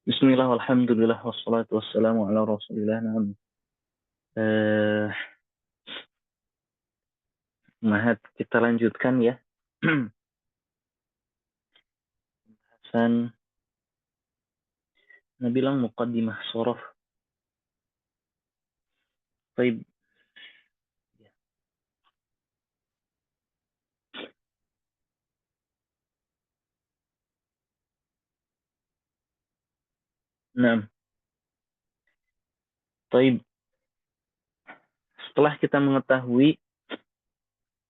Bismillah, walhamdulillah, wassalatu wassalamu ala rasulillah. Naam. Eh, Mahat, kita lanjutkan ya. Hasan, bilang muqaddimah sorof. Baik. Nah, baik. Setelah kita mengetahui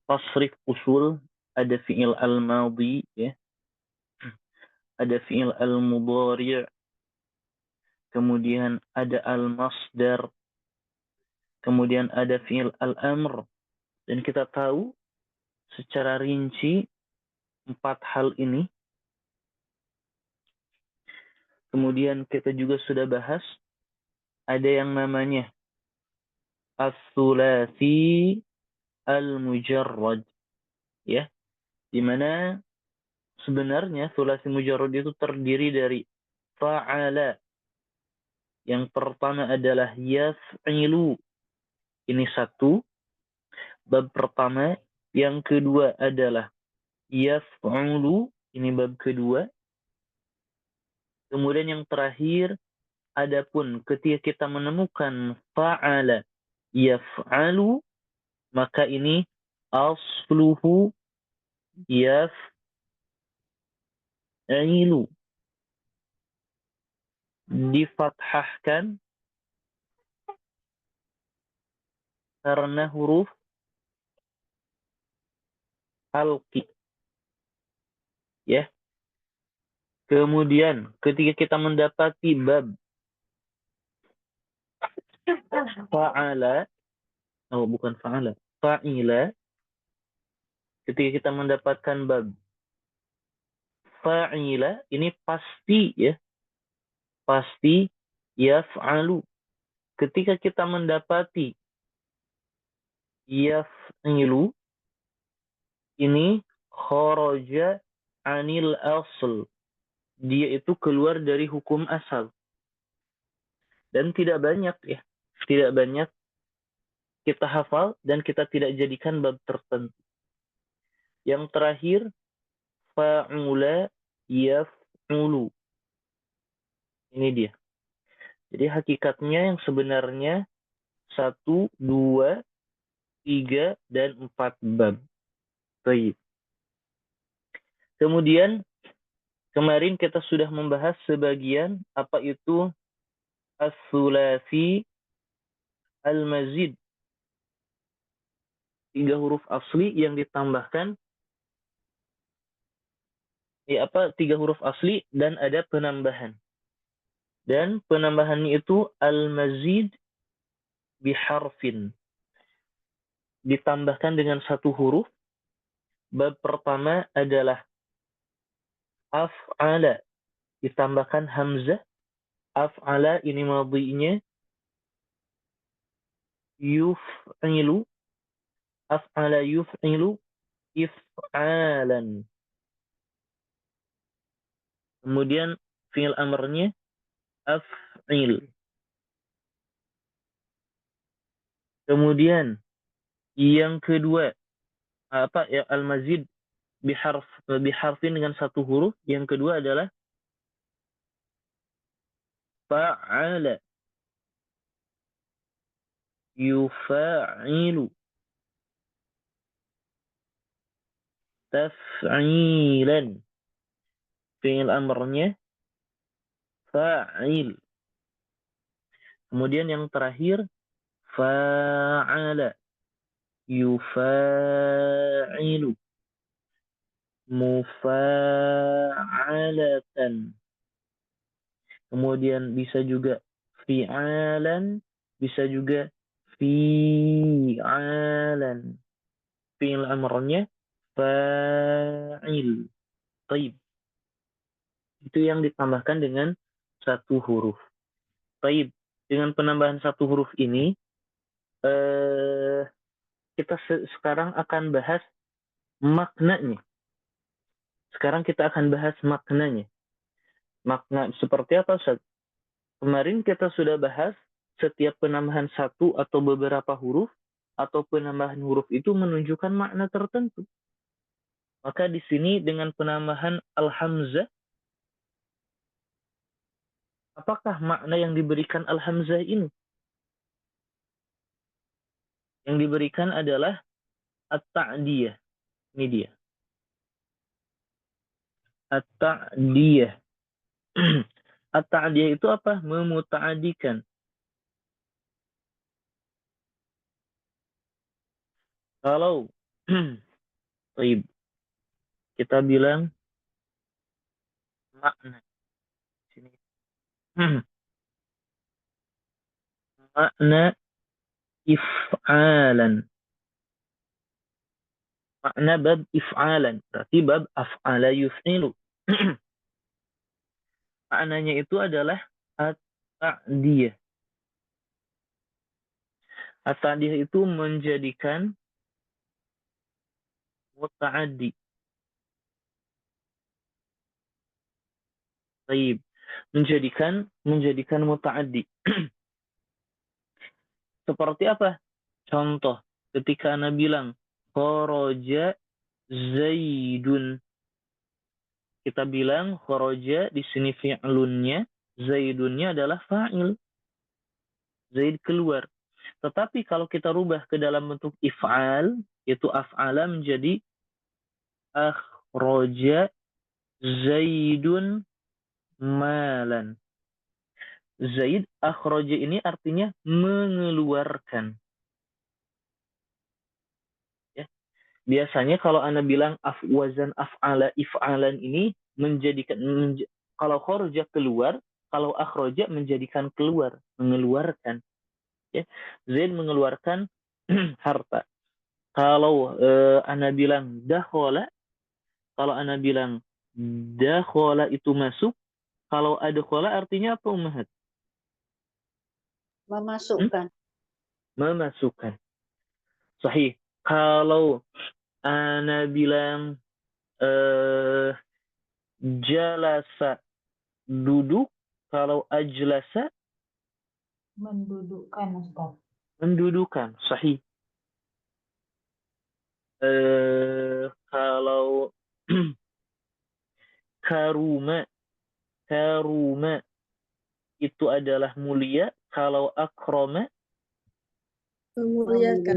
tasrif usul, ada fi'il al-madhi, ya. Ada fi'il al-mudhari', kemudian ada al-masdar, kemudian ada fi'il al-amr. Dan kita tahu secara rinci empat hal ini. Kemudian kita juga sudah bahas ada yang namanya as-sulasi al-mujarrad, ya, di mana sebenarnya sulasi mujarrad itu terdiri dari fa'ala. Yang pertama adalah yaf'ilu, ini satu bab pertama. Yang kedua adalah yaf'ulu, ini bab kedua. Kemudian yang terakhir, adapun ketika kita menemukan fa'ala yaf'alu, maka ini asluhu yaf'ilu, difathahkan karena huruf alqi, ya. Kemudian ketika kita mendapati bab fa'ala, oh bukan fa'ala, fa'ila, ketika kita mendapatkan bab fa'ila, ini pasti, ya, pasti yaf'alu. Ketika kita mendapati yaf'ilu, ini kharaja anil asl, dia itu keluar dari hukum asal. Dan tidak banyak, ya, tidak banyak kita hafal dan kita tidak jadikan bab tertentu. Yang terakhir, fa'ula yaf'ulu, ini dia. Jadi hakikatnya yang sebenarnya 1, 2, 3, dan 4 bab. Baik. Kemudian kemarin kita sudah membahas sebagian apa itu as-sulasi al-mazid. 3 huruf asli yang ditambahkan, 3 huruf asli dan ada penambahan. Dan penambahannya itu al-mazid biharfin, ditambahkan dengan 1 huruf. Bab pertama adalah af'ala, ditambahkan hamzah. Af'ala ini madhi'nya yuf'ilu, af'ala yuf'ilu if'alan. Kemudian fi'il amrnya af'il. Kemudian yang kedua, apa ya, al-mazid biharfin dengan 1 huruf. Yang kedua adalah fa'ala yufa'ilu taf'ilan. Fi'il amrnya fa'il. Kemudian yang terakhir fa'ala yufa'ilu mufa'alatan. Kemudian bisa juga fi'alan, bisa juga fi'alan. Fi'il amrnya fa'il. Taib. Itu yang ditambahkan dengan 1 huruf. Taib. Dengan penambahan 1 huruf ini, kita sekarang akan bahas maknanya. Sekarang kita akan bahas maknanya. Makna seperti apa, Ustaz? Kemarin kita sudah bahas setiap penambahan satu atau beberapa huruf atau penambahan huruf itu menunjukkan makna tertentu. Maka di sini dengan penambahan al-hamzah, apakah makna yang diberikan al-hamzah ini? Yang diberikan adalah at-ta'diyah. Ini dia. At-ta'diyah. At-ta'diyah itu apa? Memuta'adikan. Kalau kita bilang makna. Sini. Makna if'alan. Makna bab if'alan. Berarti bab af'ala yuf'ilu. Maknanya itu adalah at-ta'diyah. At-ta'diyah itu menjadikan muta'addi. Taib. Menjadikan muta'addi. Seperti apa? Contoh, ketika Anda bilang kharaja Zaidun. Kita bilang kharaja di sini fi'lunnya, Zaidunnya adalah fa'il. Zaid keluar. Tetapi kalau kita rubah ke dalam bentuk if'al, itu af'ala menjadi akhraja Zaidun malan. Zaid akhraja ini artinya mengeluarkan. Ya. Biasanya kalau Anda bilang wazan af'ala if'alan ini kalau kharaja keluar, kalau akhraja menjadikan keluar, mengeluarkan. Ya. Zaid mengeluarkan harta. Kalau Anda bilang dakhala, kalau Anda bilang dakhala itu masuk, kalau adkhala artinya apa, Ummahat? Memasukkan. Memasukkan. Sahih. Kalau Anda bilang jalasa duduk, kalau ajlasa Mendudukkan, Ustaz. mendudukan. Sahih. Kalau karuma, karuma itu adalah mulia, kalau akroma Memuliakan.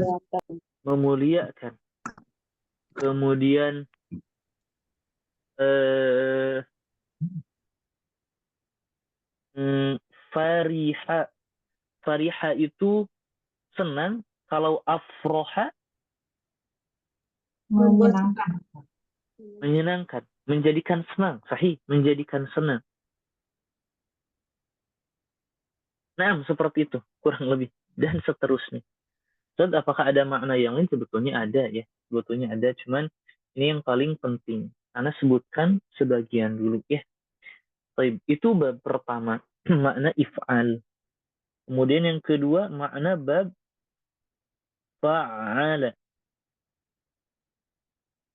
memuliakan. Kemudian eh, fariha, fariha itu senang, kalau afroha Menyenangkan. menyenangkan, menjadikan senang. Sahih, menjadikan senang. Nah, seperti itu kurang lebih, dan seterusnya. Ustaz, apakah ada makna yang lain? Sebetulnya ada ya, sebetulnya ada, cuman ini yang paling penting. Karena sebutkan sebagian dulu ya. Baik, itu bab pertama, makna if'al. Kemudian yang kedua, makna bab fa'ala.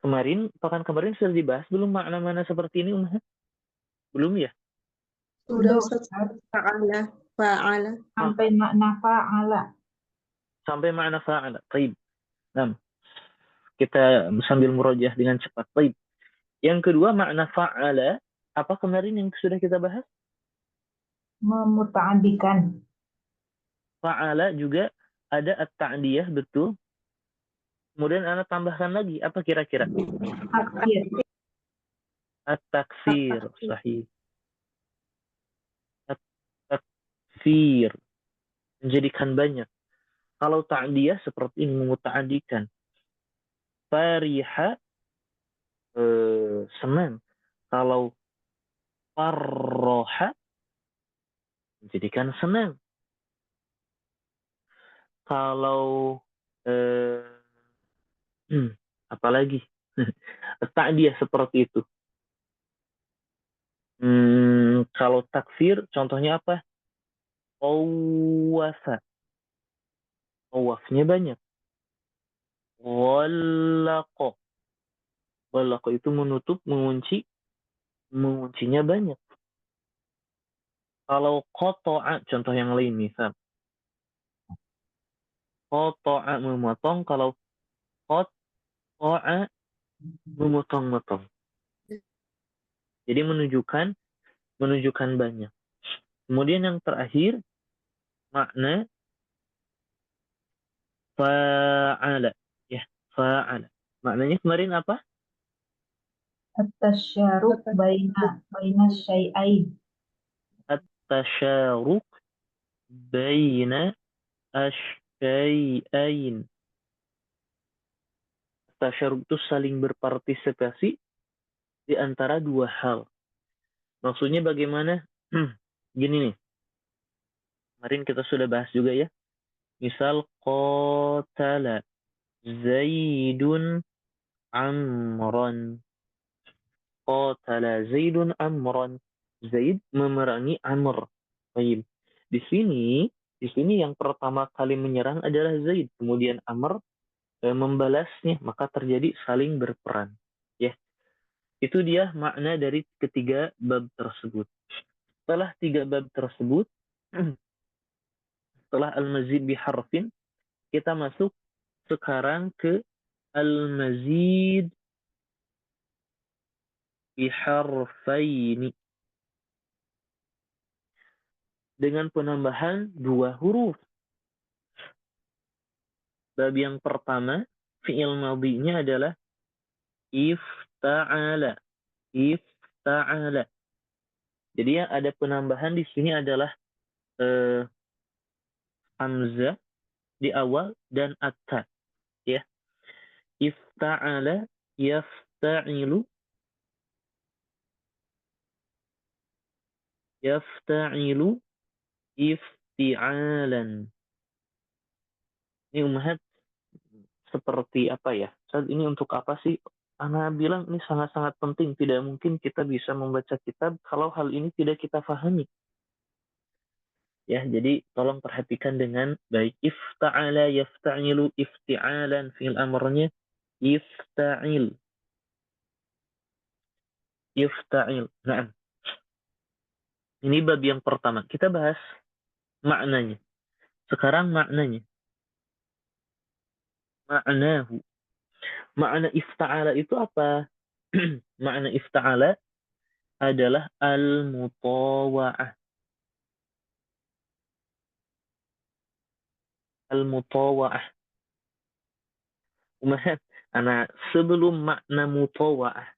Pekan kemarin sudah dibahas belum makna-makna seperti ini, Umar? Belum ya? Sudah, Ustaz. Fa'ala. Fa'ala. Sampai makna fa'ala. Sampai makna fa'ala. Baik. Nah, kita sambil merojah dengan cepat. Baik. Yang kedua, makna fa'ala. Apa kemarin yang sudah kita bahas? Memuta'adikan. Fa'ala juga ada at-ta'diyah, betul. Kemudian Anda tambahkan lagi. Apa kira-kira? Taksir. At-taksir. Sahih. At-taksir. Menjadikan banyak. Kalau ta'diyah seperti ini, memuta'adikan. Fariha, senang. Kalau farroha, menjadikan senang. Kalau eh, apalagi ta'diyah seperti itu. Kalau takfir contohnya apa? Tawafa. Tawafnya banyak. Wallaqa. Wallaqa itu menutup, mengunci. Menguncinya banyak. Kalau qata'a, contoh yang lain misal. Qata'a memotong, kalau qata'a memotong-motong. Jadi menunjukkan banyak. Kemudian yang terakhir, makna fa'ala. Ya, fa'ala. Maknanya kemarin apa? At-tasyaruk baina syai'ain. At-tasyaruk baina asyai'ain. Tasyaruk itu saling berpartisipasi di antara dua hal. Maksudnya bagaimana? Gini nih. Kemarin kita sudah bahas juga ya. Misal qatala Zaidun Amran. Qatala Zaidun Amran. Zaid memerangi Amr. Baik. Di sini yang pertama kali menyerang adalah Zaid, kemudian Amr membalasnya, maka terjadi saling berperan. Ya, itu dia makna dari ketiga bab tersebut. Setelah tiga bab tersebut, setelah al-mazid biharfin, kita masuk sekarang ke al-mazid biharfaini. Dengan penambahan dua huruf. Bab yang pertama, fi'il madhinya adalah ifta'ala. Ifta'ala. Jadi yang ada penambahan di sini adalah hamzah di awal dan atta. Ya. Ifta'ala, yafta'ilu, yafta'ilu, ifti'alan. Ini ummahat seperti apa ya? Saat ini untuk apa sih? Ana bilang ini sangat-sangat penting. Tidak mungkin kita bisa membaca kitab kalau hal ini tidak kita pahami. Ya, jadi tolong perhatikan dengan baik. Ifta'ala, yafta'ilu, ifti'alan. Fi'il amrnya ifta'il. Ifta'il. Nah, ini bab yang pertama. Kita bahas maknanya. Sekarang maknanya. Maknahu. Makna ifta'ala itu apa? Makna ifta'ala adalah al-mutawa'ah. Al-mutawa'ah. Anak sebelum makna mutawa'ah.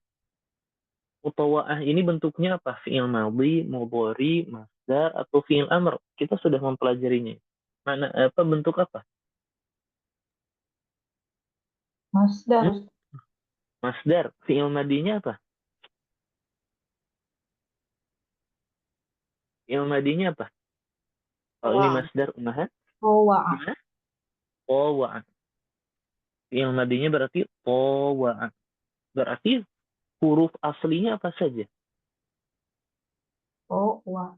Mutawa'ah ini bentuknya apa? Fi'il madhi, mudhari, masdar, atau fi'il amr. Kita sudah mempelajarinya. Mana apa bentuk apa? Masdar. Masdar. Fi'il madhinya apa? Fi'il madhinya apa? Kalau ini masdar ummahat. Tawa'ah. Tawa'ah. Fi'il madhinya berarti tawa'ah. Berarti huruf aslinya apa saja? Tawa'ah.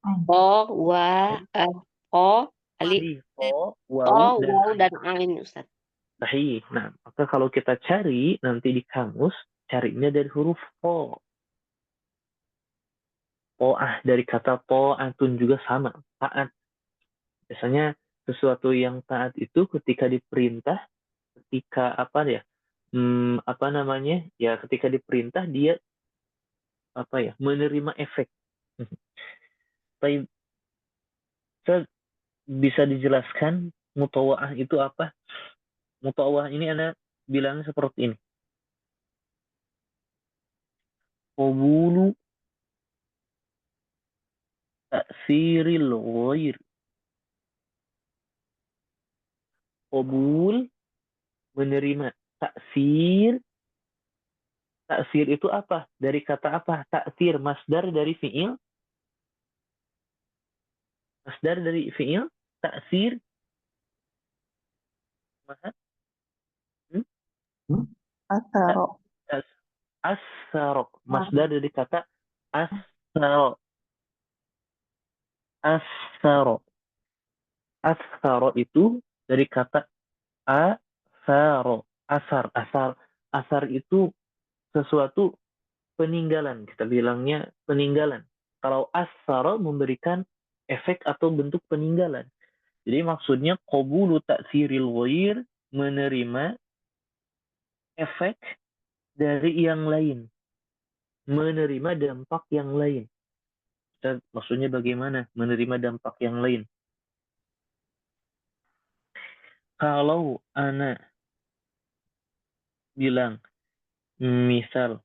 O, wa, o, alif, Sahih. To, o, waw, dan waw, ain. dan ain, Ustaz. Sahih. Nah, maka kalau kita cari nanti di kamus, carinya dari huruf to. To'ah dari kata to'atun juga sama. Taat. Biasanya sesuatu yang taat itu ketika diperintah, ketika apa ya? Apa namanya? Ya, ketika diperintah dia apa ya? Menerima efek. Tapi bisa dijelaskan mutawa'ah itu apa? Mutawa'ah ini Anda bilang seperti ini. Qabulu ta'siril ghair. Qabul menerima. Ta'sir. Ta'sir itu apa? Dari kata apa? Ta'sir. Masdar dari fi'il. Masdar dari fi'il. Ta'sir. Asaro. Asaro. Masdar dari kata asaro. Asaro. Asaro itu dari kata asaro. Asar. Asar. Asar itu sesuatu peninggalan. Kita bilangnya peninggalan. Kalau asara memberikan efek atau bentuk peninggalan. Jadi maksudnya qabulu ta'siril ghair, menerima efek dari yang lain, menerima dampak yang lain. Dan maksudnya bagaimana menerima dampak yang lain? Kalau anak bilang, misal,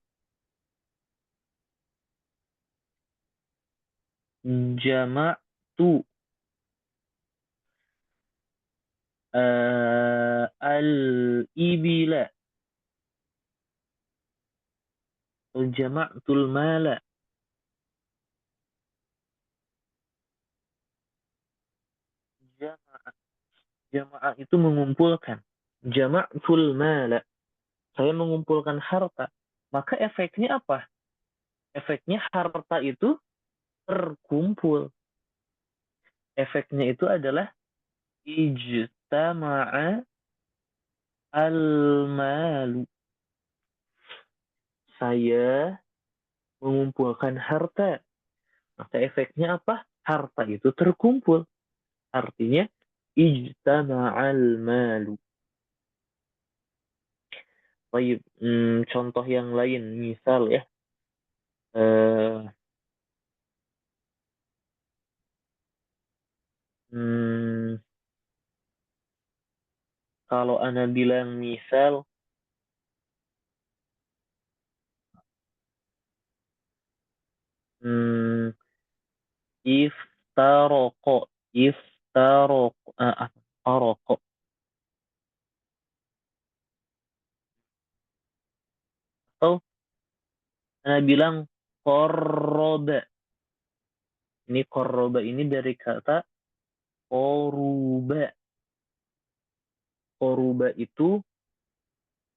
jama'tu al-ibila atau jama'tul mala. Jama'ah itu mengumpulkan. Jama'tul mala. Saya mengumpulkan harta. Maka efeknya apa? Efeknya harta itu terkumpul. Efeknya itu adalah ijtama'a al-malu. Saya mengumpulkan harta. Maka efeknya apa? Harta itu terkumpul. Artinya ijtama'al malu. Baik, contoh yang lain, misal ya, kalau ana bilang misal, iftaroko, aroko. Atau ana bilang korroba. Ini korroba ini dari kata koruba. Koruba itu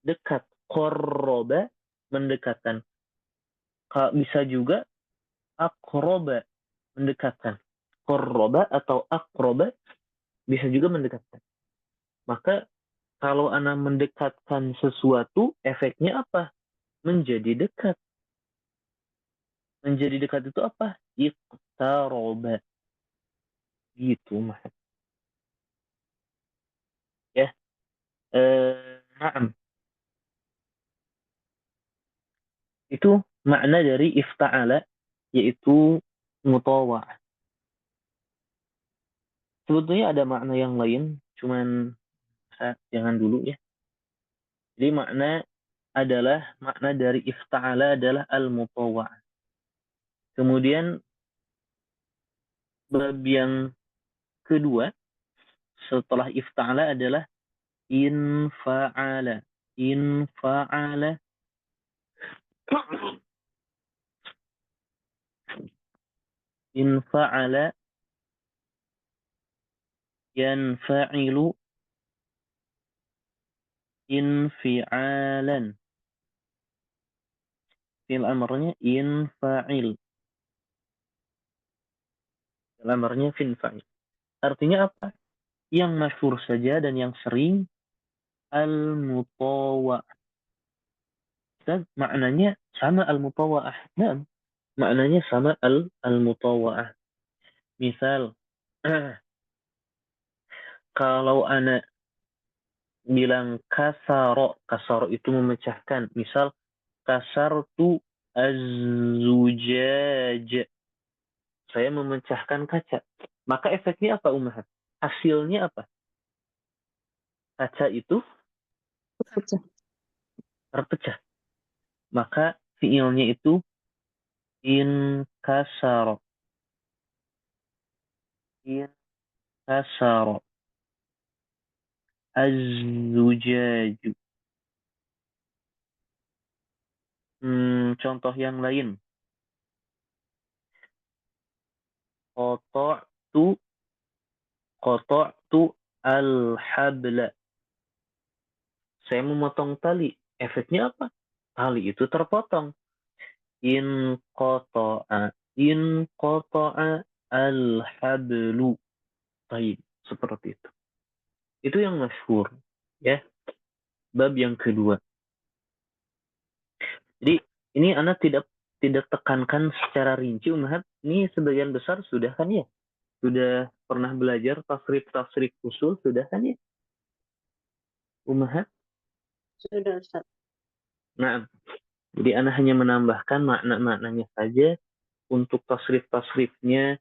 dekat. Korroba mendekatkan. Bisa juga akroba mendekatkan. Korroba atau akroba bisa juga mendekatkan. Maka kalau ana mendekatkan sesuatu, efeknya apa? Menjadi dekat. Menjadi dekat itu apa? Iqtaroba. Gitu, Mas. Ya. Na'am. Itu makna dari ifta'ala, yaitu mutawa'. Sebetulnya ada makna yang lain, cuman jangan dulu ya. Jadi makna dari ifta'ala adalah al-mutawa'. Kemudian bab yang kedua setelah ifta'ala adalah infa'ala. Infa'ala. Infa'ala yanfa'ilu infi'alan. Fi'il amarnya infa'il. Fi'il amarnya finfa'il. Artinya apa? Yang masyhur saja dan yang sering al-mutawa'. Dan maknanya sama al-mutawa'ah. Nah, maknanya sama al-mutawa'ah. Misal, kalau anak bilang kasaro, kasaro itu memecahkan. Misal, kasartu az-zujaj. Saya memecahkan kaca. Maka efeknya apa, Ummahat? Hasilnya apa? Kaca itu terpecah. Maka fiilnya itu inkasaro. Inkasaro. Az-zujaju. Contoh yang lain. Qata'tu al-habla. Saya memotong tali. Efeknya apa? Tali itu terpotong. In qata'a al-hablu. Baik, seperti itu. Itu yang masyhur, ya. Bab yang kedua. Jadi ini Anda tidak tidak tekankan secara rinci, Ummahat. Ini sebagian besar sudah kan ya? Sudah pernah belajar tasrif usul, sudah kan ya? Ummahat. Sudah, Ustaz. Nah, jadi ana hanya menambahkan makna-maknanya saja. Untuk tasrif-tasrifnya,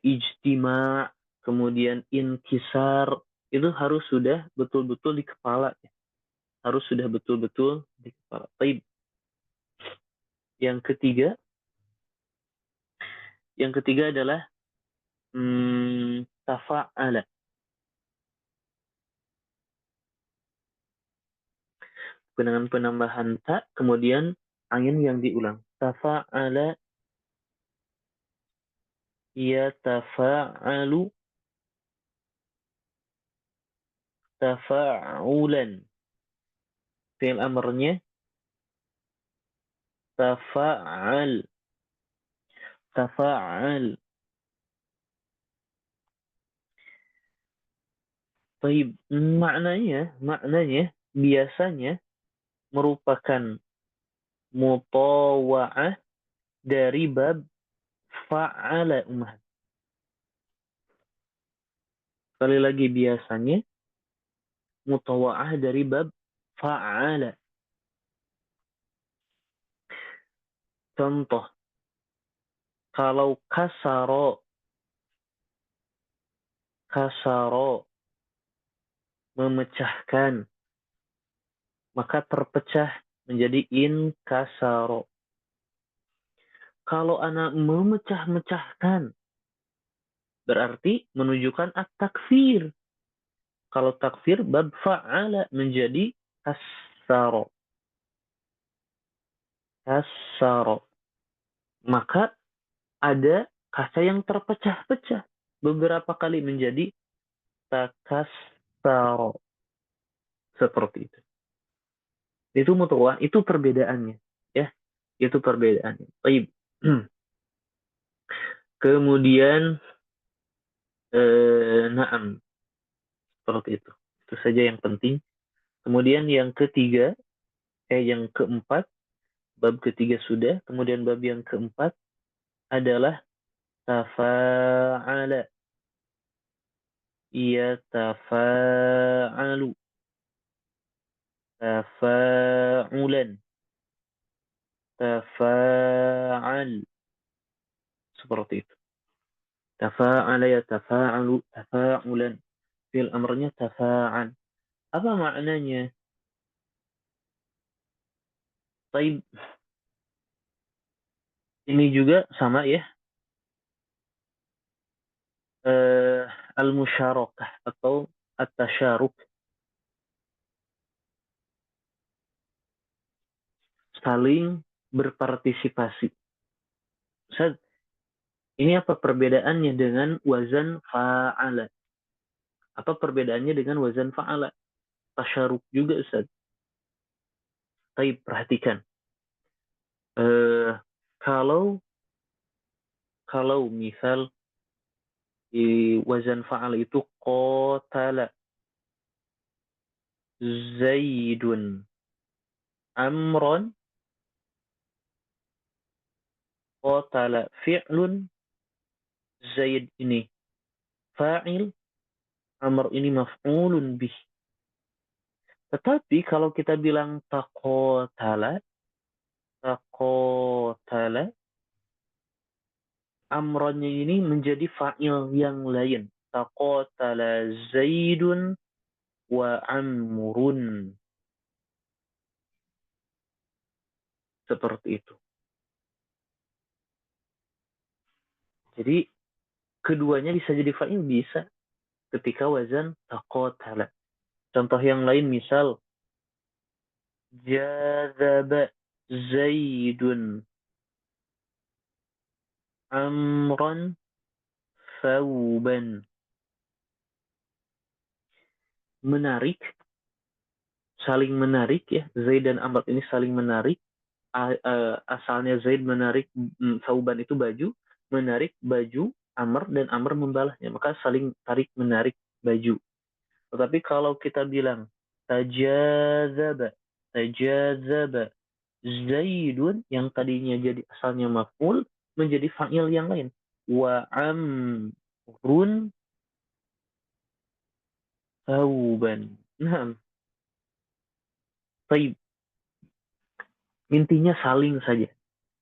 ijtima, kemudian inkisar, itu harus sudah betul-betul di kepala. Harus sudah betul-betul di kepala. Baik. Yang ketiga adalah tafa'ala. Dengan penambahan ta, kemudian ain yang diulang. Tafa'ala, yatafa'alu, tafa'ulan. Fi'il amrnya tafa'al. Tafa'al. Baik, maknanya biasanya merupakan mutawa'ah dari bab fa'ala, Ummahat. Sekali lagi, biasanya mutawa'ah dari bab fa'ala. Contoh, kalau kasaro memecahkan, maka terpecah menjadi inkasaro. Kalau anak memecah-mecahkan, berarti menunjukkan at-takfir. Kalau takfir, bab fa'ala menjadi kasaro. Kasaro. Maka ada kasa yang terpecah-pecah beberapa kali menjadi takassaro. Seperti itu. Itu mutawah, itu perbedaannya, ya. Itu perbedaannya. Baik. Kemudian na'am. Seperti itu. Itu saja yang penting. Kemudian yang keempat, bab ketiga sudah, kemudian bab yang keempat adalah tafa'ala. Ia tafa'alu. Tafa'ulan. Tafa'al. Seperti itu. Tafa'ala ya tafa'alu, tafa'ulan. Fi'il amrnya tafa'al. Apa maknanya? Taib. Ini juga sama ya. Al-musyarakah atau at-tasyaruk. Saling berpartisipasi. Ustaz, ini apa perbedaannya dengan wazan fa'ala? Apa perbedaannya dengan wazan fa'ala? Tasyaruk juga, Ustaz. Taib, perhatikan. Kalau misal di wazan fa'ala itu qatala Zaidun amron, qatala fi'lun, Zaid ini fa'il, amr ini maf'ulun bih. Tetapi kalau kita bilang taqatala, amronnya ini menjadi fa'il yang lain. Taqatala Zaidun wa amrun. Seperti itu. Jadi keduanya bisa jadi fa'il, bisa ketika wazan taqatala. Contoh yang lain misal jadzaba Zaidun amran thawban. Menarik, saling menarik ya. Zaid dan Amr ini saling menarik. Asalnya Zaid menarik thawban itu baju, menarik baju Amr dan Amr membalasnya. Maka saling tarik menarik baju. Tetapi kalau kita bilang tajazaba, Zaidun yang tadinya jadi asalnya maf'ul menjadi fa'il yang lain. Wa amrun thawban. Nah, baik. Intinya saling saja.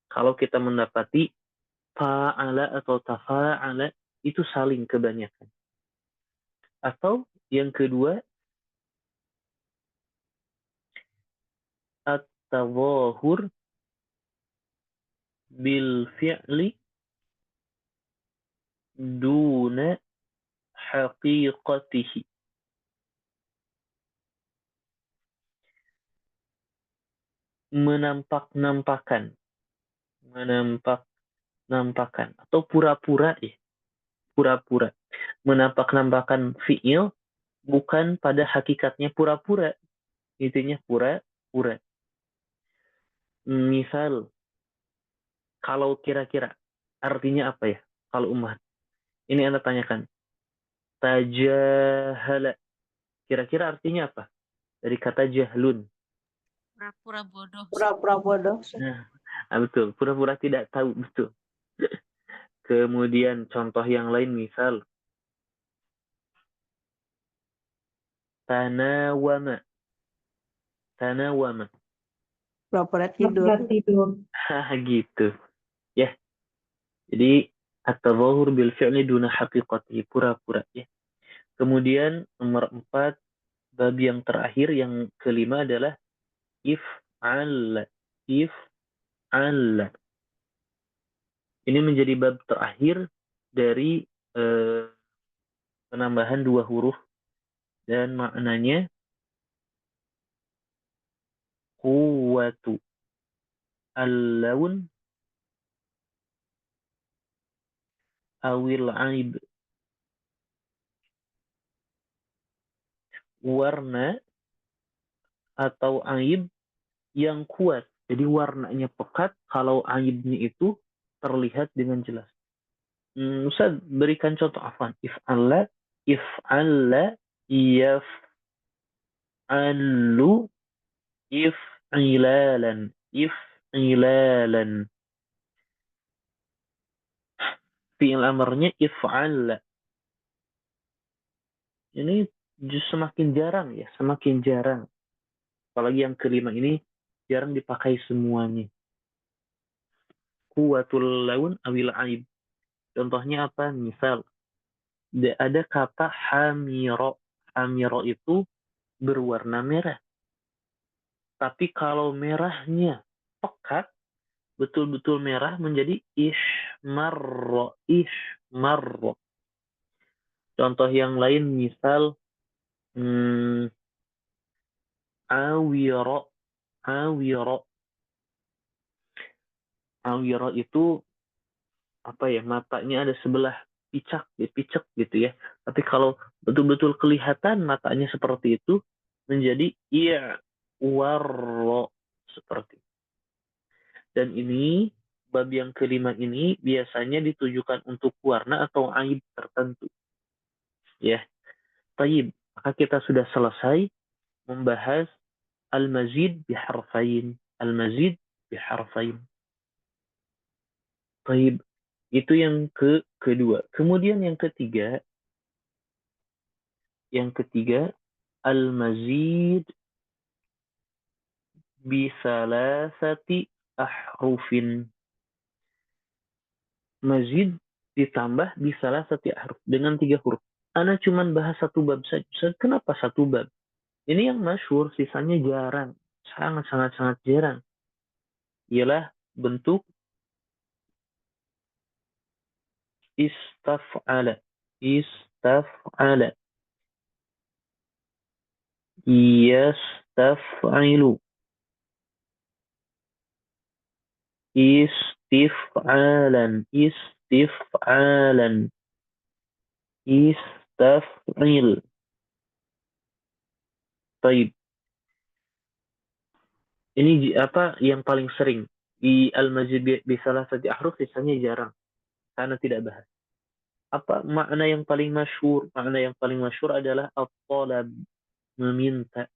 Kalau kita mendapati fa'ala atau tafa'ala itu saling kebanyakan. Atau yang kedua, at-tawahur bil fi'li duna haqiqatihi. Menampak-nampakan atau pura-pura pura-pura menampak-nampakan fiil bukan pada hakikatnya pura-pura, intinya pura-pura. Misal, kalau kira-kira artinya apa ya kalau umat ini Anda tanyakan tajahala, kira-kira artinya apa dari kata jahlun? Pura-pura bodoh. Pura-pura bodoh. Nah, betul, pura-pura tidak tahu, betul. Kemudian contoh yang lain, misal tanawama. Pura-pura Pura-pura tidur. tidur. Gitu ya. Jadi at-tadhahur bil fi'li duna haqiqati, pura-pura ya. Kemudian nomor 4, bab yang terakhir yang kelima adalah if'al. Ini menjadi bab terakhir dari penambahan 2 huruf dan maknanya quwwatu al-laun awil aib. Warna atau aib yang kuat. Jadi warnanya pekat, kalau aibnya itu terlihat dengan jelas. Ustaz berikan contoh afan. If'alla, yaf'allu, if'ilalan. Fi'il amarnya if'alla. Ini semakin jarang ya, semakin jarang. Apalagi yang kelima ini jarang dipakai semuanya. Quwwatul laun awil aib. Contohnya apa? Misal, ada kata hamiro. Hamiro itu berwarna merah. Tapi kalau merahnya pekat, betul-betul merah menjadi ismarro. Contoh yang lain misal awiro. Awiro itu apa ya, matanya ada sebelah picak gitu ya. Tapi kalau betul-betul kelihatan matanya seperti itu menjadi warro, seperti. Dan ini bab yang kelima ini biasanya ditujukan untuk warna atau aib tertentu. Ya. Taib, maka kita sudah selesai membahas al-mazid biharfain. Taib. Itu yang kedua. Kemudian yang ketiga al-mazid bisalasati ahrufin. Mazid ditambah bisalasati ahruf, dengan 3 huruf. Ana cuman bahas 1 bab saja. Kenapa 1 bab? Ini yang masyhur, sisanya jarang. Sangat jarang. Ialah bentuk istaf'ala. Yastaf'ilu. Istif'alan. Istaf'il. Taib. Ini apa yang paling sering di al-mazid bisalasati ahruf, sisanya jarang karena tidak bahas. Apa makna yang paling masyhur? Makna yang paling masyhur adalah at-talab, meminta.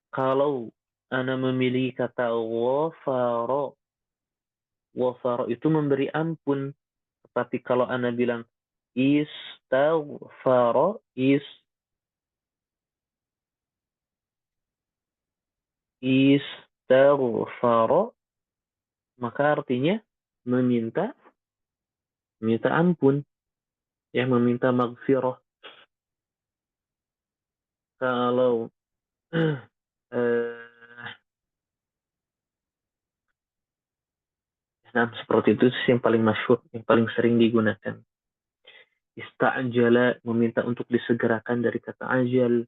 Kalau ana memiliki kata ghafara. Ghafara itu memberi ampun. Tapi kalau ana bilang istaghfara, istaghfara, maka artinya meminta ampun, ya, meminta maghfirah. Kalau nah, seperti itu yang paling masyhur, yang paling sering digunakan. Ista'jala, meminta untuk disegerakan dari kata ajal.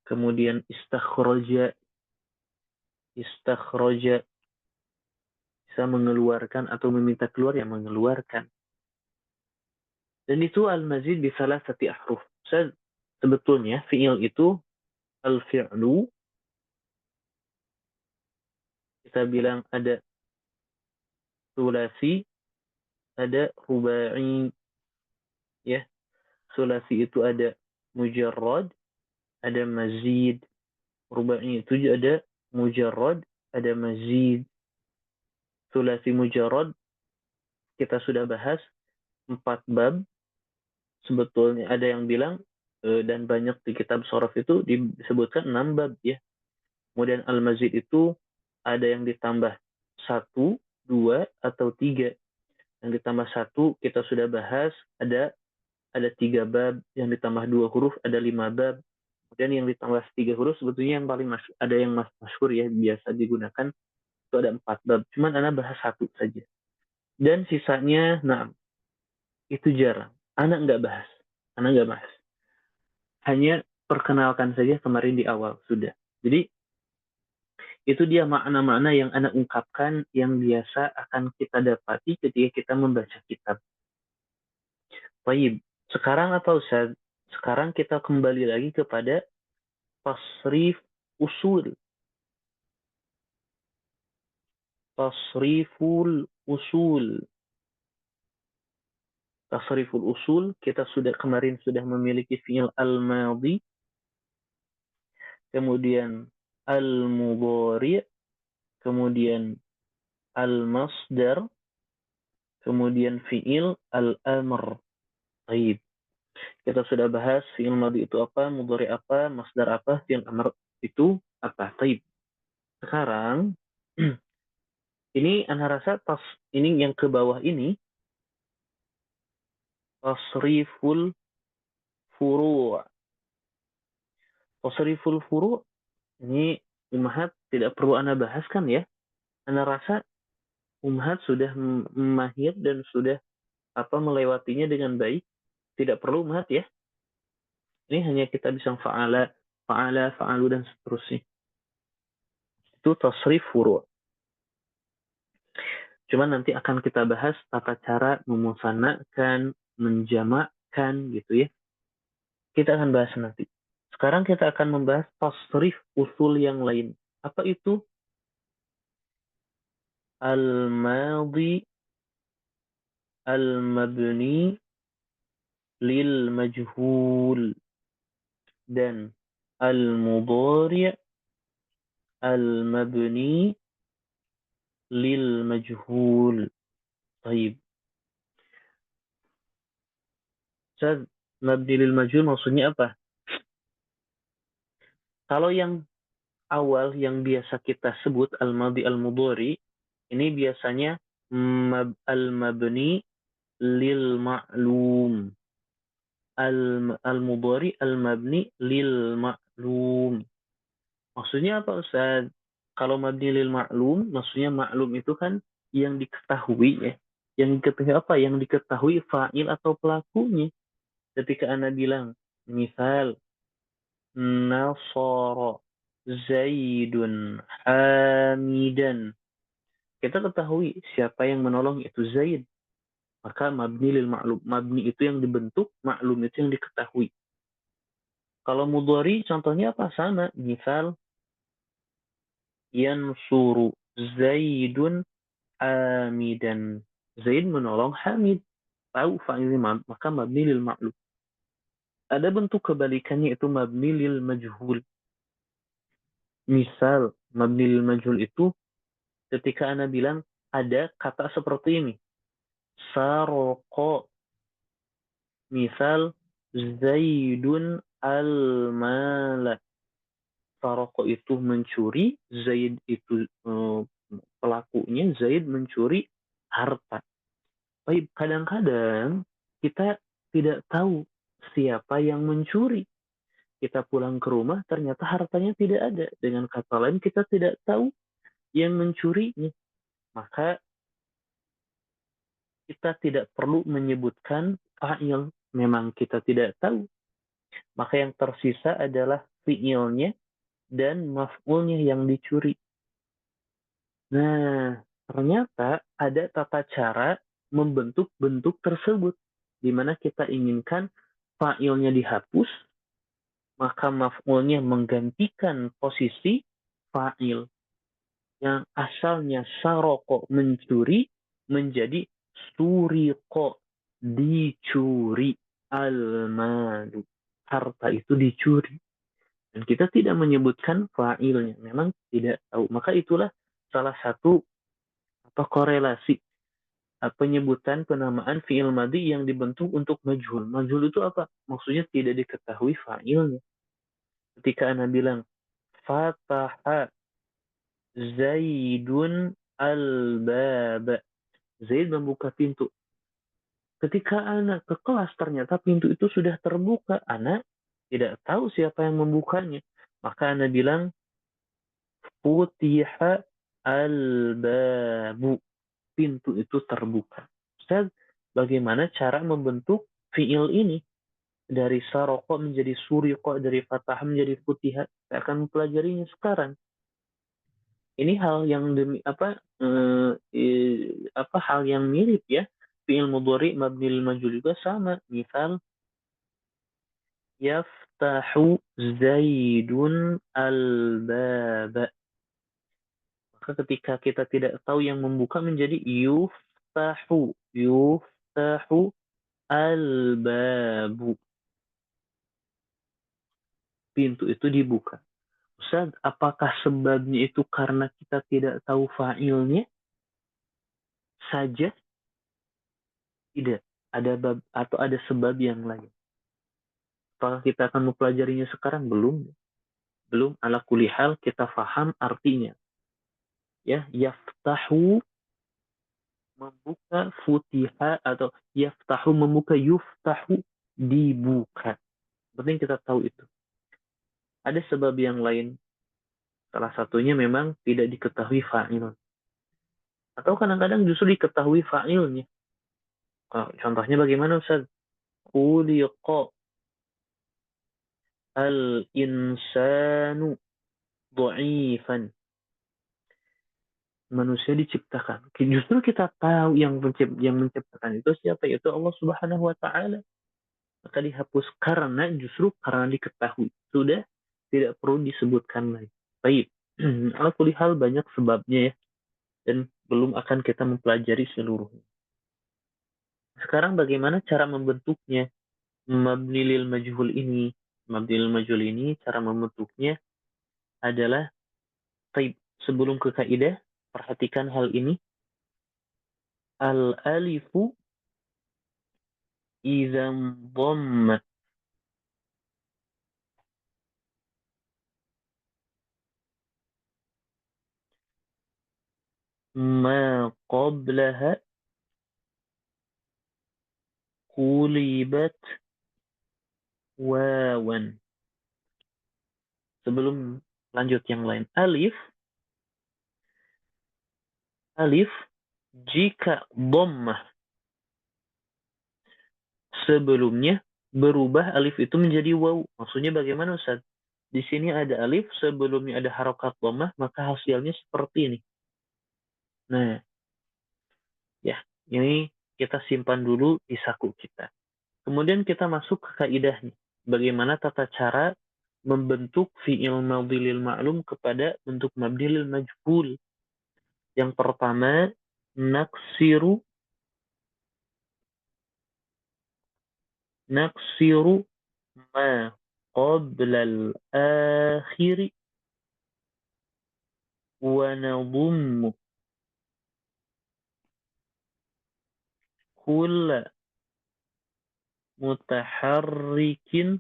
Kemudian istakhraja bisa mengeluarkan atau meminta keluar, yang mengeluarkan. Dan itu al-mazid bi salasati ahruf. Sebetulnya fi'il itu al-fi'lu, kita bilang ada sulasi, ada rubai, ya. Sulasi itu ada mujarrad, ada mazid. Rubai itu ada mujarrad, ada mazid. Sulasi mujarrad kita sudah bahas 4 bab. Sebetulnya ada yang bilang dan banyak di kitab shorof itu disebutkan 6 bab, ya. Kemudian al-mazid itu ada yang ditambah 1, 2, atau 3. Yang ditambah 1 kita sudah bahas, ada 3 bab. Yang ditambah 2 huruf ada 5 bab. Kemudian yang ditambah 3 huruf sebetulnya yang paling ada yang masyhur, ya, biasa digunakan itu ada 4 bab. Cuman ana bahas 1 saja. Dan sisanya, nah, itu jarang. Ana nggak bahas. Hanya perkenalkan saja kemarin di awal sudah. Jadi itu dia makna-makna yang ana ungkapkan yang biasa akan kita dapati ketika kita membaca kitab. Baik, sekarang Ustaz? Sekarang kita kembali lagi kepada tasrif usul. Tasriful usul. Tasriful usul, kita kemarin sudah memiliki fi'il al-madhi, kemudian al-mudhari', kemudian al-masdar, kemudian fi'il al-amr. Baik. Kita sudah bahas fi'il madhi itu apa, mudhari apa, masdar apa, fi'il amr itu apa. Baik. Sekarang ini ana rasa ini yang ke bawah ini tasriful furu'. Tasriful furu' ini Ummahat tidak perlu ana bahaskan, ya. Ana rasa Ummahat sudah mahir dan sudah melewatinya dengan baik. Tidak perlu Ummahat, ya. Ini hanya kita bisa fa'ala, fa'alu, dan seterusnya. Itu tasrif furu'. Cuma nanti akan kita bahas tata cara memusannakan, menjamakkan, gitu, ya. Kita akan bahas nanti. Sekarang kita akan membahas tasrif usul yang lain. Apa itu? Al-madhi al-mabni lil majhul, dan al-mudhari' al-mabni lil majhul. Baik. Ustaz, mabni lil majhul maksudnya apa? Kalau yang awal yang biasa kita sebut al-madhi al-mudhari, ini biasanya al-mabni lil ma'lum. Al-mudhari al-mabni lil ma'lum. Maksudnya apa, Ustaz? Kalau mabni lil ma'lum, maksudnya ma'lum itu kan yang diketahui, ya. Yang diketahui apa? Yang diketahui fa'il atau pelakunya. Ketika ana bilang, misal, nasara Zaidun hamidan. Kita ketahui siapa yang menolong itu Zaid. Maka mabni lil ma'lum. Mabni itu yang dibentuk, ma'lum itu yang diketahui. Kalau mudhari contohnya apa? Sama. Misal, yansuru Zaidun hamidan. Zaid menolong Hamid. Tahu fa'ilnya, maka mabni lil ma'lum. Ada bentuk kebalikannya, itu mabni lil majhul. Misal, Mabni lil majhul itu ketika ana bilang ada kata seperti ini. Saroko. Misal Zaidun al-mala. Saroko itu mencuri, Zaid itu pelakunya, Zaid mencuri harta. Baik, kadang-kadang kita tidak tahu siapa yang mencuri. Kita pulang ke rumah, ternyata hartanya tidak ada. Dengan kata lain, kita tidak tahu yang mencurinya. Maka kita tidak perlu menyebutkan fa'il. Memang kita tidak tahu. Maka yang tersisa adalah fi'ilnya dan maf'ulnya yang dicuri. Nah, ternyata ada tata cara membentuk bentuk tersebut. Di mana kita inginkan fa'ilnya dihapus, maka maf'ulnya menggantikan posisi fa'il. Yang asalnya saroko mencuri, menjadi suriko, dicuri, al-malu. Harta itu dicuri. Dan kita tidak menyebutkan fa'ilnya. Memang tidak tahu. Maka itulah salah satu korelasi penyebutan penamaan fi'il madhi yang dibentuk untuk majhul. Majhul itu apa? Maksudnya tidak diketahui fa'ilnya. Ketika Anda bilang fataha Zaidun al-baba. Zaid membuka pintu. Ketika anak ke kelas ternyata pintu itu sudah terbuka. Anak tidak tahu siapa yang membukanya. Maka anak bilang futiha al-babu. Pintu itu terbuka. Ustaz, bagaimana cara membentuk fiil ini? Dari saroko menjadi suriko, dari fatah menjadi futiha. Saya akan mempelajarinya sekarang. Ini hal yang hal yang mirip ya. Fiil mudhari mabni lil majhul juga sama. Misal yaftahu Zaidun al-baba. Maka ketika kita tidak tahu yang membuka menjadi yuftahu al-babu. Pintu itu dibuka. Ustaz, apakah sebabnya itu karena kita tidak tahu fa'ilnya saja? Tidak. Ada bab atau ada sebab yang lain. Apakah kita akan mempelajarinya sekarang? Belum. Belum. Ala kulli hal kita faham artinya. Ya, yaftahu membuka, futiha atau yaftahu membuka, yuftahu dibuka. Penting kita tahu itu. Ada sebab yang lain. Salah satunya memang tidak diketahui fa'il. Atau kadang-kadang justru diketahui fa'ilnya. Contohnya bagaimana Ustaz? Khuliqa al-insanu du'ifan. Manusia diciptakan. Justru kita tahu yang menciptakan itu siapa? Yaitu Allah Subhanahu wa taala. Maka dihapus karena diketahui. Sudah tidak perlu disebutkan lagi. Baik. Ala kulli hal banyak sebabnya ya. Dan belum akan kita mempelajari seluruhnya. Sekarang bagaimana cara membentuknya? Mabni lil majhul ini. Mabni lil majhul ini cara membentuknya adalah baik. Sebelum ke kaidah, perhatikan hal ini. Al-alifu idza dhammat ma qablaha qulibat wawan. Sebelum lanjut yang lain. Alif jika dhammah sebelumnya berubah alif itu menjadi waw. Maksudnya bagaimana Ustaz? Di sini ada alif, sebelumnya ada harokat dhammah, maka hasilnya seperti ini. Nah, ya, ini kita simpan dulu di saku kita. Kemudian kita masuk ke kaidahnya. Bagaimana tata cara membentuk fi'il madhi lil ma'lum kepada bentuk mabni lil majhul. Yang pertama, naksiru ma qabla al-akhiri wa nadhummu kulla mutaharrikin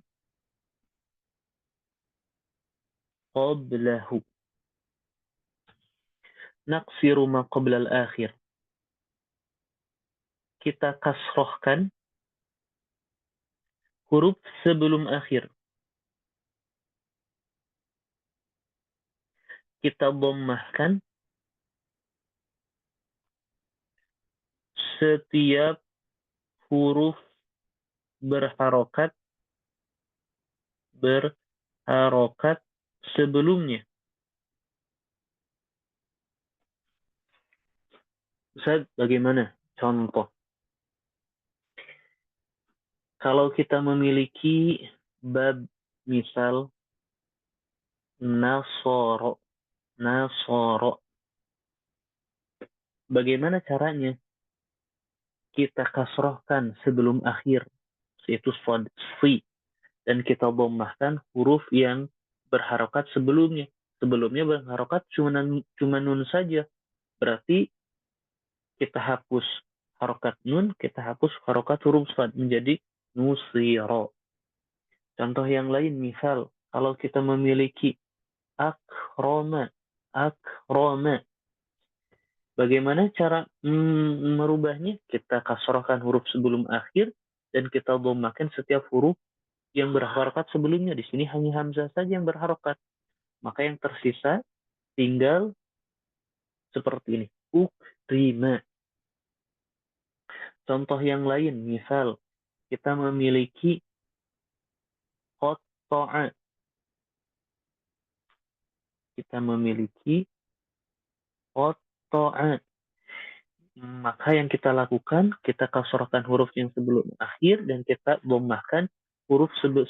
qablahu. Naqsiru ma qabla al-akhir. Kita kasrohkan huruf sebelum akhir. Kita dhammahkan setiap huruf berharokat sebelumnya. Ustaz, bagaimana? Contoh. Kalau kita memiliki bab misal nasoro. Bagaimana caranya? Kita kasrohkan sebelum akhir, yaitu si, dan kita dhammahkan huruf yang berharokat sebelumnya. Sebelumnya berharokat cuma nun saja. Berarti kita hapus harokat nun, kita hapus harokat huruf sad menjadi nusiro. Contoh yang lain, misal kalau kita memiliki akroma. Bagaimana cara merubahnya? Kita kasrohkan huruf sebelum akhir dan kita dhammahkan setiap huruf yang berharokat sebelumnya. Di sini hanya hamzah saja yang berharokat. Maka yang tersisa tinggal seperti ini. Ukrima. Contoh yang lain, misal kita memiliki qata'a. Kita memiliki qata'a. Maka yang kita lakukan, kita kasrohkan huruf yang sebelum akhir dan kita dhammahkan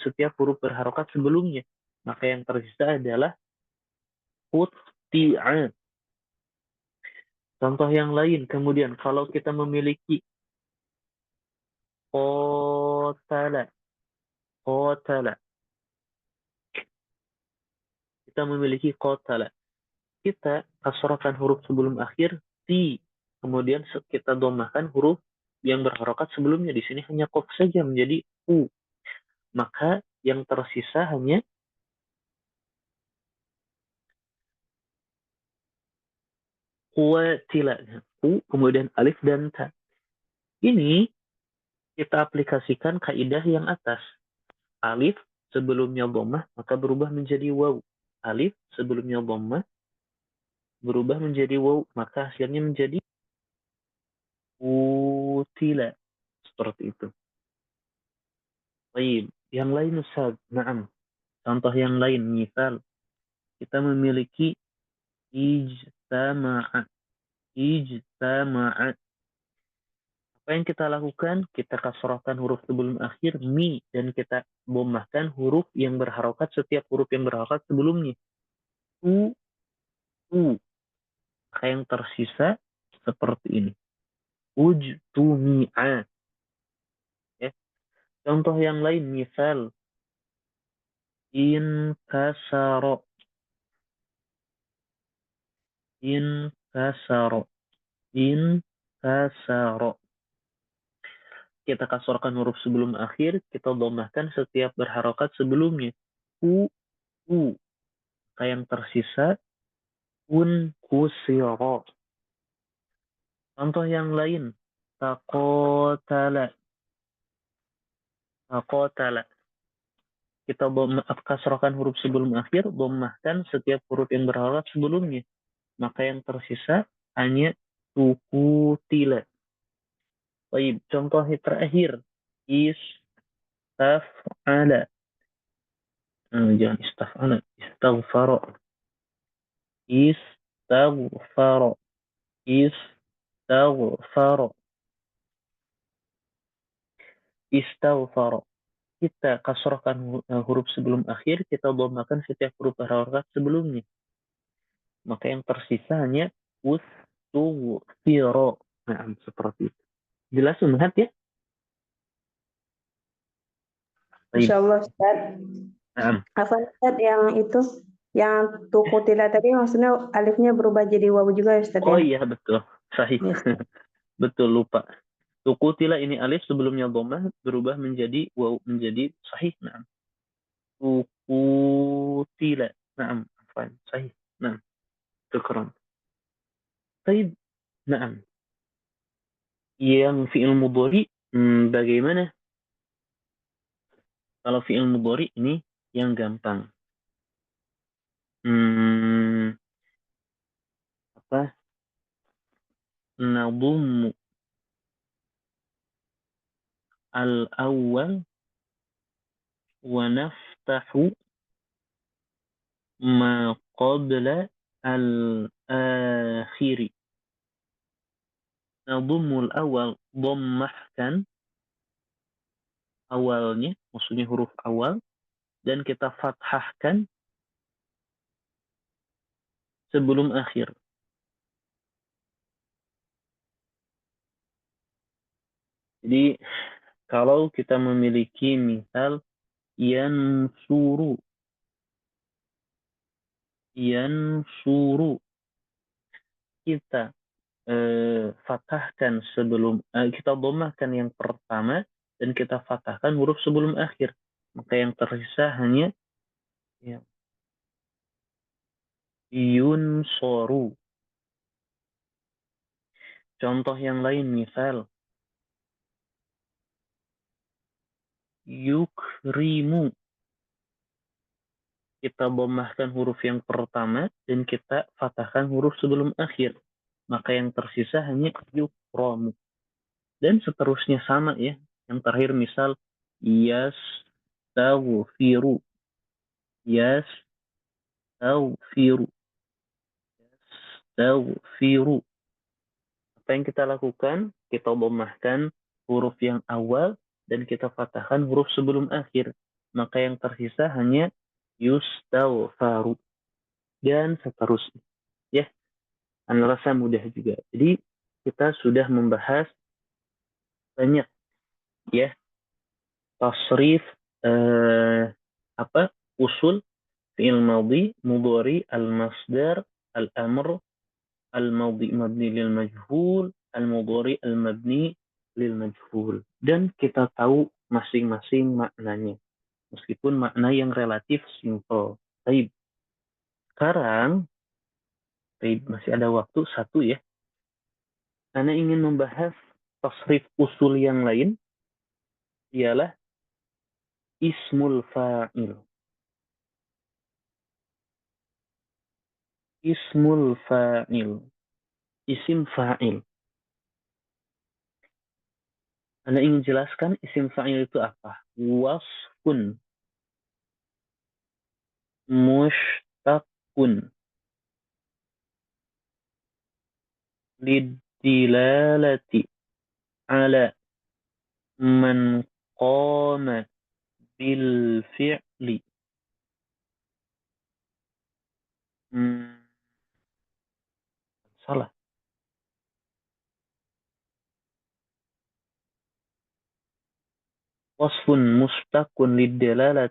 setiap huruf berharokat sebelumnya. Maka yang tersisa adalah quti'a. Contoh yang lain, kemudian kalau kita memiliki qatala. Kita memiliki qatala. Kita kasrohkan huruf sebelum akhir ti. Kemudian kita dhammahkan huruf yang berharokat sebelumnya. Di sini hanya qaf saja menjadi u. Maka yang tersisa hanya qatila. U, kemudian alif dan ta. Ini kita aplikasikan kaidah yang atas. Alif sebelumnya dhammah maka berubah menjadi waw. Alif sebelumnya dhammah berubah menjadi waw, maka hasilnya menjadi utila. Seperti itu. Baik, yang lain Ustaz. Naam. Contoh yang lain, misal kita memiliki ijtama'a. Apa yang kita lakukan? Kita kasrohkan huruf sebelum akhir mi dan kita dhammahkan huruf yang berharokat setiap huruf yang berharokat sebelumnya. U. Maka yang tersisa seperti ini. Ujtumi'a. Ya. Contoh yang lain, misal inkasaro. Kita kasrohkan huruf sebelum akhir, kita dhammahkan setiap berharokat sebelumnya. U. Maka yang tersisa unkusiro. Contoh yang lain, taqotala. Kita kasrohkan huruf sebelum akhir, dhammahkan setiap huruf yang berharokat sebelumnya. Maka yang tersisa hanya tukutila. Baik, contoh terakhir, istaf'ala. Jangan istaf'ala, istaghfara. Kita kasrohkan huruf sebelum akhir, kita dhammahkan setiap huruf berharokat sebelumnya. Maka yang tersisa hanya ustughfira. Nah, seperti itu. Jelas Umhat ya? Insya Allah Ustaz. Nah, Apa Ustaz yang itu? Yang tukutila tadi maksudnya alifnya berubah jadi wawu juga ya Ustaz Oh ya? iya, betul. Sahih. Yes. Betul, lupa. Tukutila ini alif sebelumnya dhammah berubah menjadi waw, menjadi sahih. Nah, tukutila. Nah, afwan. Sahih. Nah, syukran. Baik. Nah, yang fi'il mudhari bagaimana? Kalau fi'il mudhari ini yang gampang. Apa? Nadhummu al-awwal wa naftahu ma qabla al-akhiri. Nadhummul awal, dhammahkan awalnya, maksudnya huruf awal, dan kita fathahkan sebelum akhir. Jadi kalau kita memiliki misal yansuru, kita fathahkan sebelum kita dhammahkan yang pertama dan kita fathahkan huruf sebelum akhir, maka yang tersisa hanya ya, yunsoru. Contoh yang lain misal yukrimu, kita dhammahkan huruf yang pertama dan kita fathahkan huruf sebelum akhir, maka yang tersisa hanya yukramu. Dan seterusnya sama ya. Yang terakhir misal yastaghfiru, yastaghfiru, yastaghfiru. Apa yang kita lakukan? Kita dhammahkan huruf yang awal dan kita fathahkan huruf sebelum akhir. Maka yang tersisa hanya yustaghfaru. Dan seterusnya. Ya, Anda rasa mudah juga. Jadi kita sudah membahas banyak ya tasrif usul fi'il madhi, mudhari, al-masdar, al-amr, al-madhi mabni lil majhul, al-mudhari al-mabni lil majhul. Dan kita tahu masing-masing maknanya. Meskipun makna yang relatif simple. Baik. Sekarang masih ada waktu satu ya. Anda ingin membahas tasrif usul yang lain, ialah ismul fa'il. Ismul fa'il. Isim fa'il. Anda ingin jelaskan isim fa'il itu apa? Wasfun. Mushtaqun. Lidilalati. Ala man qama bil fi'li. Salah. Wasfun mushtaqun lidilalah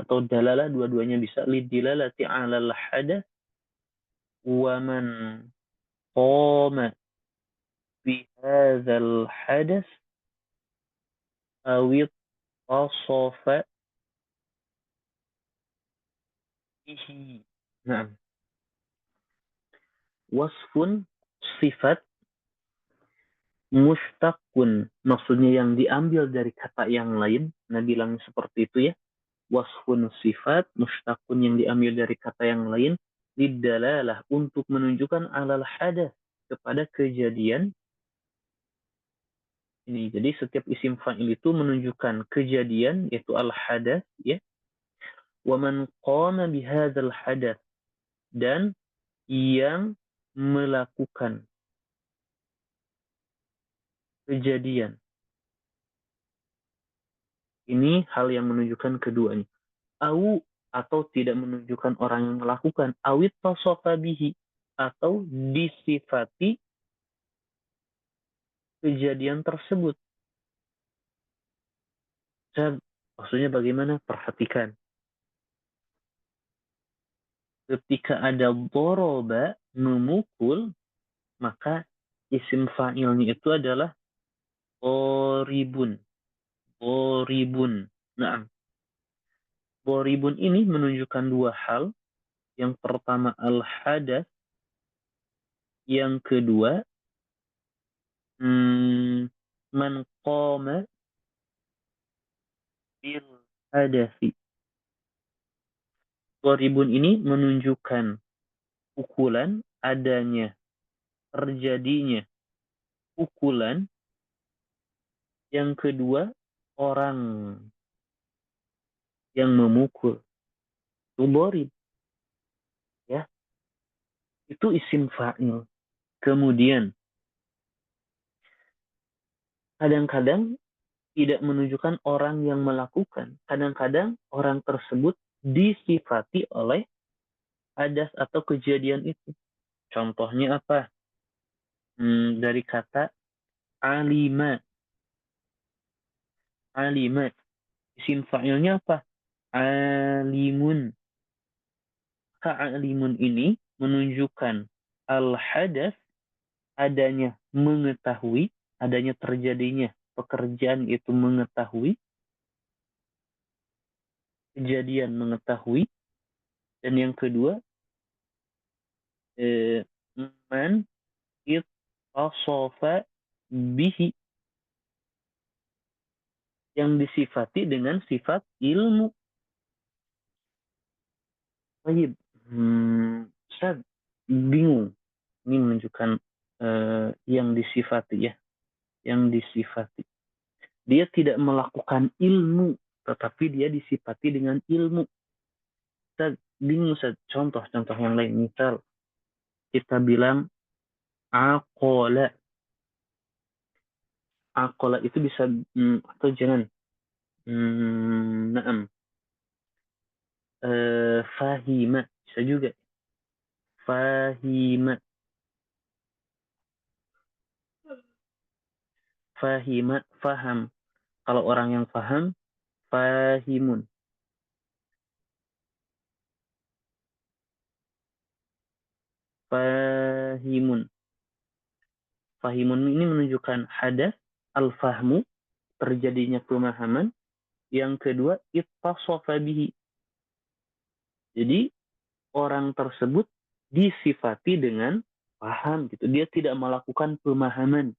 atau dalalah, dua-duanya bisa. Lidilalati ala al-hadath wa man qama bihadzal hadath awit tasofa bihi. Nah, wasfun sifat, mushtaqun maksudnya yang diambil dari kata yang lain. Nah, bilang seperti itu ya. Wasfun sifat, mushtaqun yang diambil dari kata yang lain, lidalalah untuk menunjukkan alal hadath kepada kejadian. Ini jadi setiap isim fa'il itu menunjukkan kejadian yaitu al hadath ya. Wa man qama bihadzal hadath, dan yang melakukan kejadian. Ini hal yang menunjukkan keduanya. Au, atau tidak menunjukkan orang yang melakukan. Awit tasofa bihi, atau disifati kejadian tersebut. Maksudnya bagaimana? Perhatikan. Ketika ada doroba, memukul, maka isim fa'ilnya itu adalah doribun. Doribun. Nah, doribun ini menunjukkan dua hal. Yang pertama al-hadas. Yang kedua, man qama bil hadasi. Doribun ini menunjukkan pukulan, adanya, terjadinya pukulan. Yang kedua, orang yang memukul. Itu dorib. Ya. Itu isim fa'il. Kemudian, kadang-kadang tidak menunjukkan orang yang melakukan. Kadang-kadang orang tersebut disifati oleh hadas atau kejadian itu. Contohnya apa? Dari kata alima. Alima. Isim fa'ilnya apa? Alimun. Alimun ini menunjukkan al-hadas, adanya mengetahui, adanya terjadinya pekerjaan itu mengetahui, kejadian mengetahui, dan yang kedua, man ittasofa bihi, yang disifati dengan sifat ilmu. Baik, Ustaz bingung. Ini menunjukkan yang disifati ya, yang disifati. Dia tidak melakukan ilmu, tetapi dia disifati dengan ilmu. Ustaz bingung, Ustaz. Contoh-contoh yang lain. Misal kita bilang aqola. Aqola itu bisa atau jangan. Naam. Fahima bisa juga. Fahima. Fahima, faham. Kalau orang yang faham, fahimun. Fahimun. Fahimun ini menunjukkan hadas, al-fahmu, terjadinya pemahaman. Yang kedua, ittasofa bihi. Jadi, orang tersebut disifati dengan paham gitu. Dia tidak melakukan pemahaman.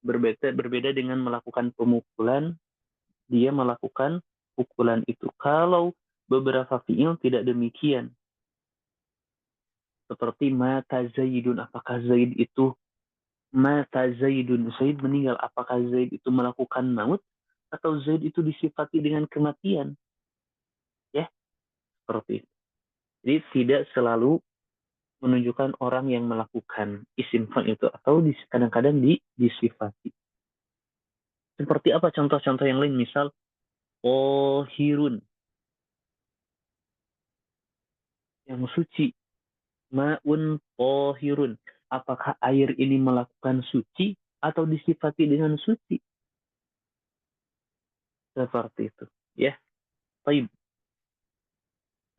Berbeda dengan melakukan pemukulan, dia melakukan pukulan itu. Kalau beberapa fi'il tidak demikian. Seperti mata Zaidun, apakah Zaid itu mata Zaidun, Zaid meninggal, apakah Zaid itu melakukan maut atau Zaid itu disifati dengan kematian? Ya, seperti itu. Jadi tidak selalu menunjukkan orang yang melakukan isim fa'il itu, atau kadang-kadang disifati. Seperti apa contoh-contoh yang lain? Misal ohirun, yang suci. Ma'un ohirun, apakah air ini melakukan suci atau disifati dengan suci? Seperti itu. Ya, baik.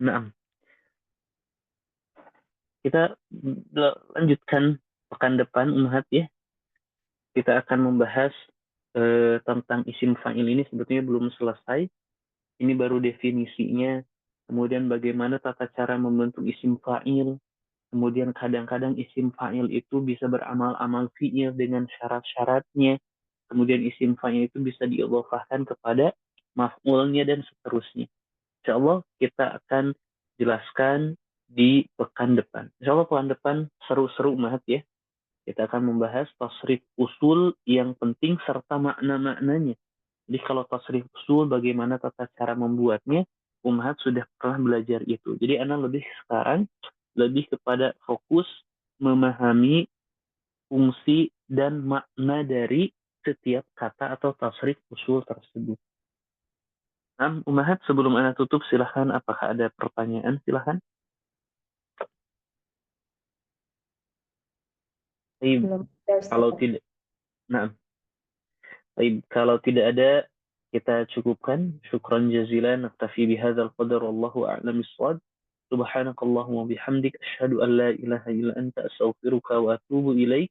Nah, kita lanjutkan pekan depan, Umhat ya. Kita akan membahas tentang isim fa'il ini, sebetulnya belum selesai. Ini baru definisinya. Kemudian bagaimana tata cara membentuk isim fa'il. Kemudian kadang-kadang isim fa'il itu bisa beramal-amal fi'il dengan syarat-syaratnya. Kemudian isim fa'il itu bisa diidhofahkan kepada maf'ulnya dan seterusnya. Insyaallah kita akan jelaskan di pekan depan. Insyaallah pekan depan seru-seru banget ya. Kita akan membahas tasrif usul yang penting serta makna-maknanya. Jadi kalau tasrif usul bagaimana tata cara membuatnya, Umhat sudah pernah belajar itu. Jadi Ana sekarang lebih kepada fokus memahami fungsi dan makna dari setiap kata atau tasrif usul tersebut. Nah, Ummahat, sebelum Ana tutup, silahkan apakah ada pertanyaan? Silahkan. Belum ada, Ustaz. Kalau tidak, nah, kalau tidak ada, kita cukupkan. Syukran jazilan, naktafi bihadzal qadar, wallahu a'lam bissawab. Subhanakallahumma bihamdik asyhadu an la ilaha illa anta astaghfiruka wa atubu ilaik.